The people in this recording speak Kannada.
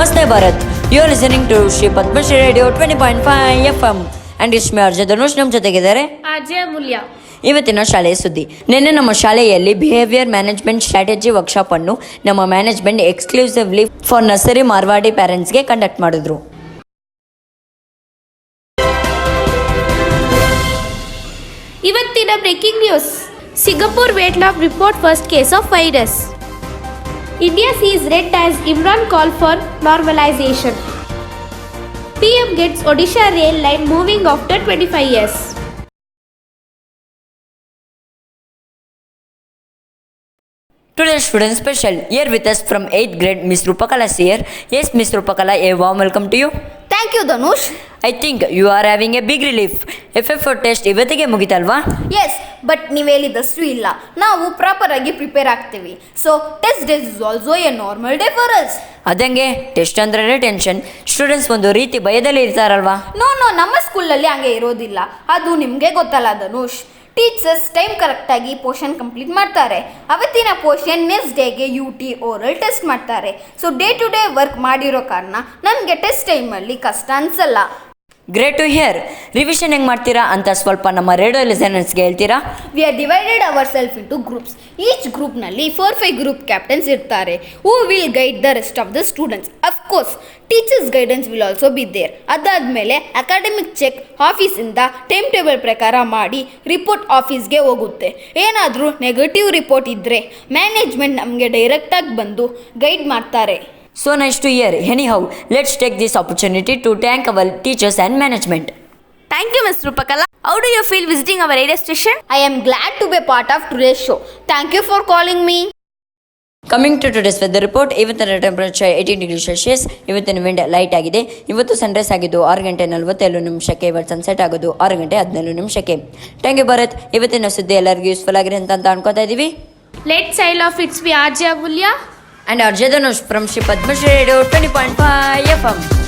Namaste Bharat. You are listening to Shri Padmashree Radio 20.5 FM and it's me DHANUSH. ನಮ್ಮ ಜೊತೆಗಿದ್ದಾರೆ AMULYA. ಇವತ್ತಿನ ಶಾಲೆಯ ಸುದ್ದಿ. ನಿನ್ನೆ ನಮ್ಮ ಶಾಲೆಯಲ್ಲಿ ಬಿಹೇವಿಯರ್ ಮ್ಯಾನೇಜ್ಮೆಂಟ್ ಸ್ಟ್ರಾಟಜಿ ವರ್ಕ್ಶಾಪ್ ಅನ್ನು ನಮ್ಮ management exclusively for nursery Marwari ಪೇರೆಂಟ್ಸ್ಗೆ ಕಂಡಕ್ಟ್ ಮಾಡಿದ್ರು. ಇವತ್ತಿನ breaking news. Singapore weight loss report first case of virus. India sees red as Imran call for normalization. PM gets Odisha rail line moving after 25 years. Today student special. Here with us from 8th grade Miss Rupakala is here. Yes Miss Rupakala, a warm welcome to you. Thank you Dhanush. I think you are having a big relief. FF4 test ಇವತ್ತಿಗೆ ಮುಗಿತಲ್ವಾ? ಎಸ್, ಬಟ್ ನೀವು ಹೇಳಿದಷ್ಟು ಇಲ್ಲ. ನಾವು ಪ್ರಾಪರ್ ಆಗಿ ಪ್ರಿಪೇರ್ ಆಗ್ತೀವಿ. So test days is also A normal day for us. ಅದಂಗೆ ಟೆಸ್ಟ್ ಅಂದ್ರೆ ಟೆನ್ಷನ್. ಸ್ಟೂಡೆಂಟ್ಸ್ ಒಂದು ರೀತಿ ಭಯದಲ್ಲಿ ಇರ್ತಾರಲ್ವಾ? ನೋ ನಮ್ಮ ಸ್ಕೂಲಲ್ಲಿ ಹಂಗೆ ಇರೋದಿಲ್ಲ. ಅದು ನಿಮಗೆ ಗೊತ್ತಲ್ಲ ಧನುಷ್. ಟೀಚರ್ಸ್ ಟೈಮ್ ಕರೆಕ್ಟಾಗಿ ಪೋರ್ಷನ್ ಕಂಪ್ಲೀಟ್ ಮಾಡ್ತಾರೆ. ಅವತ್ತಿನ ಪೋರ್ಷನ್ ನೆಕ್ಸ್ಟ್ ಡೇಗೆ UT ಓರಲ್ ಟೆಸ್ಟ್ ಮಾಡ್ತಾರೆ. So day to day work ಮಾಡಿರೋ ಕಾರಣ ನನಗೆ ಟೆಸ್ಟ್ ಟೈಮಲ್ಲಿ ಕಷ್ಟ ಅನ್ಸಲ್ಲ. Great to here. ರಿವಿಷನ್ ಹೆಂಗೆ ಮಾಡ್ತೀರಾ ಅಂತ ಸ್ವಲ್ಪ ನಮ್ಮ ರೇಡಿಯೋ ಲಿಸನರ್ಸ್ಗೆ ಹೇಳ್ತೀರಾ? We are divided our self into groups. Each ಗ್ರೂಪ್ನಲ್ಲಿ 4-5 ಗ್ರೂಪ್ ಕ್ಯಾಪ್ಟನ್ಸ್ ಇರ್ತಾರೆ who will guide the rest of the students. Of course teachers guidance will also be there. ಅದಾದಮೇಲೆ ಅಕಾಡೆಮಿಕ್ ಚೆಕ್ ಆಫೀಸಿಂದ ಟೈಮ್ ಟೇಬಲ್ ಪ್ರಕಾರ ಮಾಡಿ ರಿಪೋರ್ಟ್ ಆಫೀಸ್ಗೆ ಹೋಗುತ್ತೆ. ಏನಾದರೂ ನೆಗೆಟಿವ್ ರಿಪೋರ್ಟ್ ಇದ್ದರೆ ಮ್ಯಾನೇಜ್ಮೆಂಟ್ ನಮಗೆ ಡೈರೆಕ್ಟಾಗಿ ಬಂದು ಗೈಡ್ ಮಾಡ್ತಾರೆ. So nice to hear. Anyhow, let's take this opportunity to thank our teachers and management. Thank you, Ms. Rupakala. How do you feel visiting our radio station? I am glad to be a part of today's show. Thank you for calling me. Coming to today's weather report, ಇವತ್ತಿನ ಟೆಂಪರೇಚರ್ 18 ಡಿಗ್ರಿ ಸೆಲ್ಸಿಯಸ್. ಇವತ್ತಿನ ವಿಂಡ್ ಲೈಟ್ ಆಗಿದೆ. ಇವತ್ತು ಸನ್ರೈಸ್ ಆಗಿದ್ದು 6:47 ಇವತ್ತು ಸನ್ಸೆಟ್ ಆಗೋದು 6:17. Thank you Bharat. ಇವತ್ತಿನ ಸುದ್ದಿ ಎಲ್ಲರಿಗೂ ಯೂಸ್ಫುಲ್ ಆಗಿದೆ ಅಂತ ಅನ್ಕೋತಾ ಇದೀವಿ. Let's sign off. It's me, AMULYA. And DHANUSH from Shri Padmashree Radio 20.5 FM.